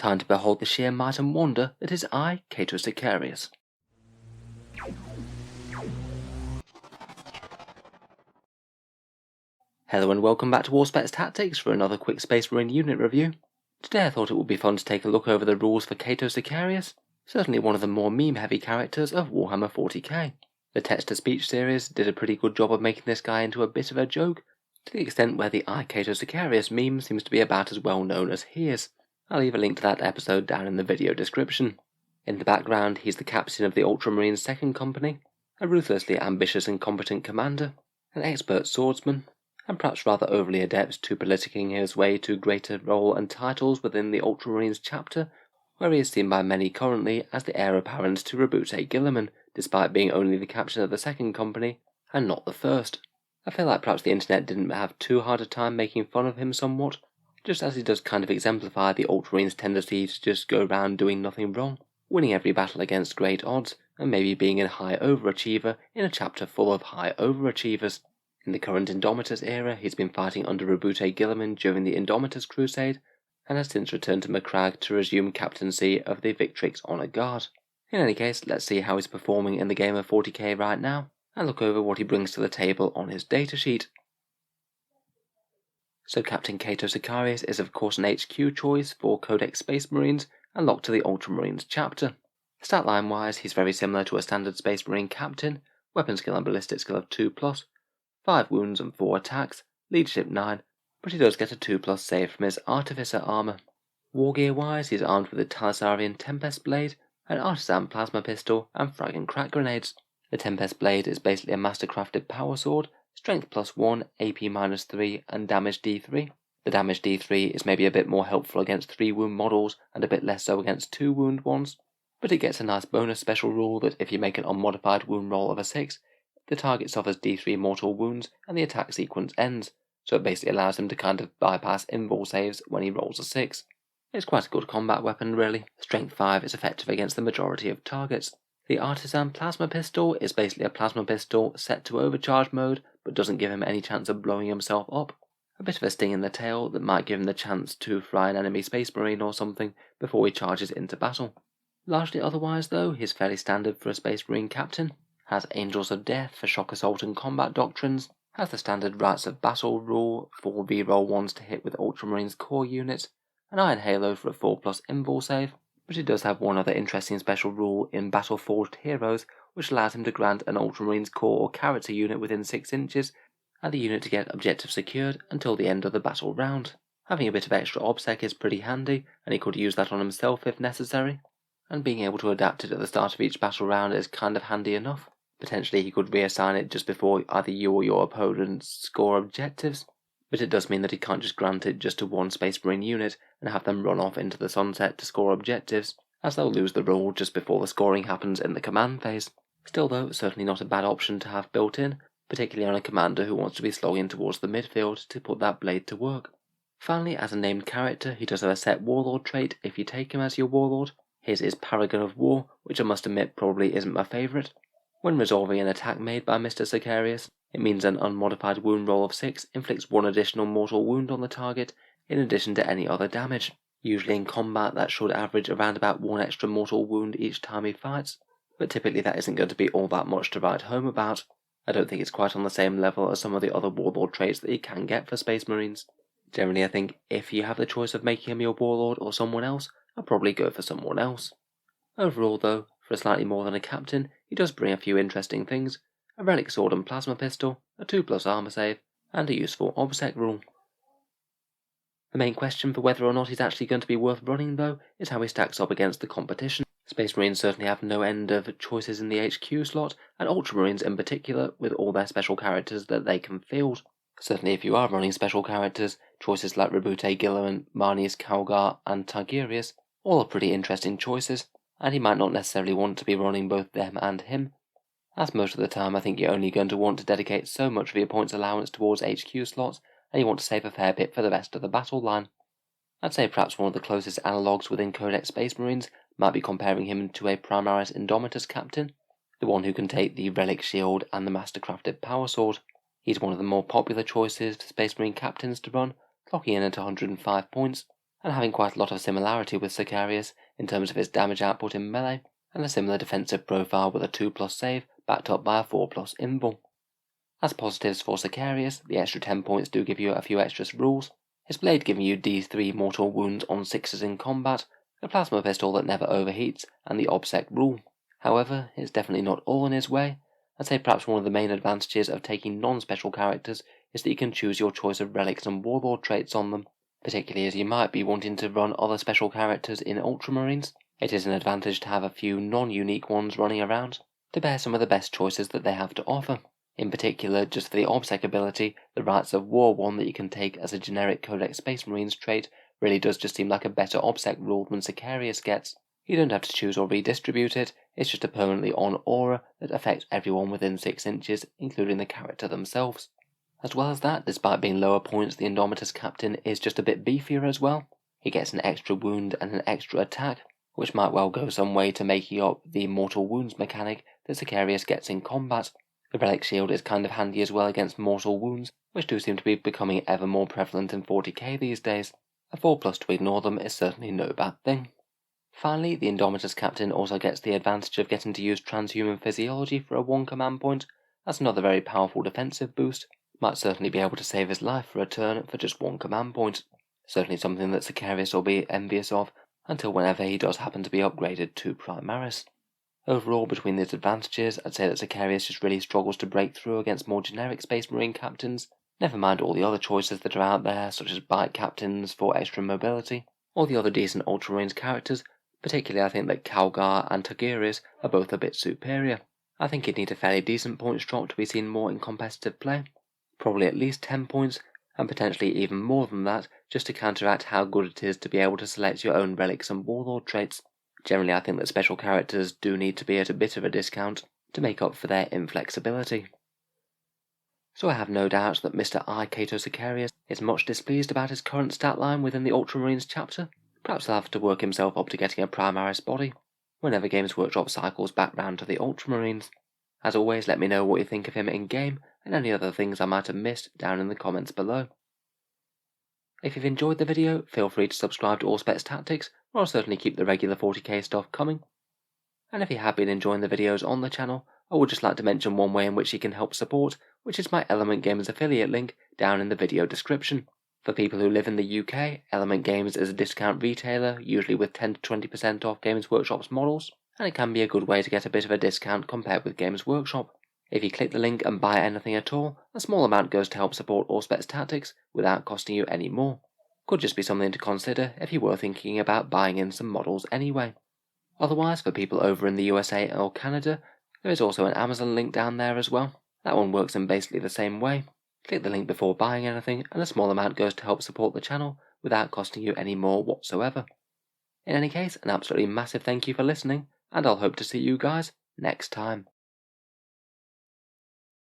Time to behold the sheer might and wonder that is I, Cato Sicarius. Hello and welcome back to Auspex Tactics for another quick Space Marine unit review. Today I thought it would be fun to take a look over the rules for Cato Sicarius, certainly one of the more meme-heavy characters of Warhammer 40k. The text-to-speech series did a pretty good job of making this guy into a bit of a joke, to the extent where the I, Cato Sicarius meme seems to be about as well known as he is. I'll leave a link to that episode down in the video description. In the background, he's the captain of the Ultramarine 2nd Company, a ruthlessly ambitious and competent commander, an expert swordsman, and perhaps rather overly adept to politicking his way to greater role and titles within the Ultramarines chapter, where he is seen by many currently as the heir apparent to Rabute Gilliman, despite being only the captain of the 2nd Company, and not the 1st. I feel like perhaps the internet didn't have too hard a time making fun of him somewhat, just as he does kind of exemplify the Ultramarines' tendency to just go around doing nothing wrong, winning every battle against great odds, and maybe being a high overachiever in a chapter full of high overachievers. In the current Indomitus era, he's been fighting under Rabute Gilliman during the Indomitus Crusade, and has since returned to Macragge to resume captaincy of the Victrix Honour Guard. In any case, let's see how he's performing in the game of 40k right now, and look over what he brings to the table on his datasheet. So Captain Cato Sicarius is of course an HQ choice for Codex Space Marines, and locked to the Ultramarines chapter. Stat line wise, he's very similar to a standard Space Marine captain, weapon skill and ballistic skill of 2+, 5 wounds and 4 attacks, leadership 9, but he does get a 2+ save from his Artificer armour. Wargear wise, he's armed with a Talisarian Tempest Blade, an Artisan Plasma Pistol, and Frag and Crack Grenades. The Tempest Blade is basically a mastercrafted power sword, strength +1, AP -3, and damage D3. The damage D3 is maybe a bit more helpful against 3 wound models and a bit less so against 2 wound ones, but it gets a nice bonus special rule that if you make an unmodified wound roll of a 6, the target suffers D3 mortal wounds and the attack sequence ends, so it basically allows him to kind of bypass invul saves when he rolls a 6. It's quite a good combat weapon really. Strength 5 is effective against the majority of targets. The Artisan Plasma Pistol is basically a plasma pistol set to overcharge mode, but doesn't give him any chance of blowing himself up. A bit of a sting in the tail that might give him the chance to fry an enemy Space Marine or something before he charges into battle. Largely otherwise though, he's fairly standard for a Space Marine captain. Has Angels of Death for shock assault and combat doctrines, has the standard Rites of Battle rule for reroll ones to hit with Ultramarines core units, an Iron Halo for a 4+ invul save, but he does have one other interesting special rule in Battle Forged Heroes, which allows him to grant an Ultramarines core or character unit within 6 inches, and the unit to get objective secured until the end of the battle round. Having a bit of extra OBSEC is pretty handy, and he could use that on himself if necessary, and being able to adapt it at the start of each battle round is kind of handy enough. Potentially he could reassign it just before either you or your opponents score objectives, but it does mean that he can't just grant it just to one Space Marine unit and have them run off into the sunset to score objectives, as they'll lose the rule just before the scoring happens in the command phase. Still though, certainly not a bad option to have built in, particularly on a commander who wants to be slogging towards the midfield to put that blade to work. Finally, as a named character, he does have a set Warlord trait if you take him as your Warlord. His is Paragon of War, which I must admit probably isn't my favourite. When resolving an attack made by Mr. Sicarius, it means an unmodified wound roll of 6 inflicts 1 additional mortal wound on the target, in addition to any other damage. Usually in combat that should average around about 1 extra mortal wound each time he fights, but typically that isn't going to be all that much to write home about. I don't think it's quite on the same level as some of the other Warlord traits that you can get for Space Marines. Generally I think if you have the choice of making him your Warlord or someone else, I'd probably go for someone else. Overall though, for slightly more than a captain, he does bring a few interesting things: a relic sword and plasma pistol, a 2+ armor save, and a useful OBSEC rule. The main question for whether or not he's actually going to be worth running though is how he stacks up against the competition. Space Marines certainly have no end of choices in the HQ slot, and Ultramarines in particular, with all their special characters that they can field. Certainly if you are running special characters, choices like Rabute Gilliman, Marnius Calgar, and Tigurius all are pretty interesting choices, and he might not necessarily want to be running both them and him, as most of the time I think you're only going to want to dedicate so much of your points allowance towards HQ slots, and you want to save a fair bit for the rest of the battle line. I'd say perhaps one of the closest analogues within Codex Space Marines might be comparing him to a Primaris Indomitus captain, the one who can take the Relic Shield and the Mastercrafted Power Sword. He's one of the more popular choices for Space Marine captains to run, clocking in at 105 points, and having quite a lot of similarity with Sicarius in terms of his damage output in melee, and a similar defensive profile with a 2+ save backed up by a 4+ invul. As positives for Sicarius, the extra 10 points do give you a few extra rules, his blade giving you D3 mortal wounds on 6s in combat, a plasma pistol that never overheats, and the Auspex rule. However, it's definitely not all in his way. I'd say perhaps one of the main advantages of taking non-special characters is that you can choose your choice of relics and warlord traits on them, particularly as you might be wanting to run other special characters in ultramarines. It is an advantage to have a few non-unique ones running around, to bear some of the best choices that they have to offer. In particular, just for the Auspex ability, the Rights of War one that you can take as a generic Codex Space Marines trait really does just seem like a better Auspex rule than Sicarius gets. You don't have to choose or redistribute it, it's just a permanently on aura that affects everyone within 6 inches, including the character themselves. As well as that, despite being lower points, the Indomitus Captain is just a bit beefier as well. He gets an extra wound and an extra attack, which might well go some way to making up the mortal wounds mechanic that Sicarius gets in combat. The relic shield is kind of handy as well against mortal wounds, which do seem to be becoming ever more prevalent in 40k these days. A 4+ to ignore them is certainly no bad thing. Finally, the Indomitus Captain also gets the advantage of getting to use transhuman physiology for a 1 command point. That's another very powerful defensive boost. Might certainly be able to save his life for a turn for just 1 command point. Certainly something that Sicarius will be envious of until whenever he does happen to be upgraded to Primaris. Overall, between these advantages, I'd say that Sicarius just really struggles to break through against more generic Space Marine captains, never mind all the other choices that are out there, such as bike captains for extra mobility, or the other decent Ultramarines characters. Particularly I think that Calgar and Tagirius are both a bit superior. I think he'd need a fairly decent points drop to be seen more in competitive play, probably at least 10 points, and potentially even more than that, just to counteract how good it is to be able to select your own relics and warlord traits. Generally I think that special characters do need to be at a bit of a discount to make up for their inflexibility. So I have no doubt that Mr. I. Cato Sicarius is much displeased about his current stat line within the Ultramarines chapter. Perhaps he'll have to work himself up to getting a Primaris body whenever Games Workshop cycles back round to the Ultramarines. As always, let me know what you think of him in-game and any other things I might have missed down in the comments below. If you've enjoyed the video, feel free to subscribe to Auspex Tactics, or I'll certainly keep the regular 40k stuff coming. And if you have been enjoying the videos on the channel, I would just like to mention one way in which you can help support, which is my Element Games affiliate link down in the video description. For people who live in the UK, Element Games is a discount retailer, usually with 10 to 20% off Games Workshop's models, and it can be a good way to get a bit of a discount compared with Games Workshop. If you click the link and buy anything at all, a small amount goes to help support Auspex Tactics without costing you any more. Could just be something to consider if you were thinking about buying in some models anyway. Otherwise, for people over in the USA or Canada, there is also an Amazon link down there as well. That one works in basically the same way. Click the link before buying anything, and a small amount goes to help support the channel without costing you any more whatsoever. In any case, an absolutely massive thank you for listening, and I'll hope to see you guys next time.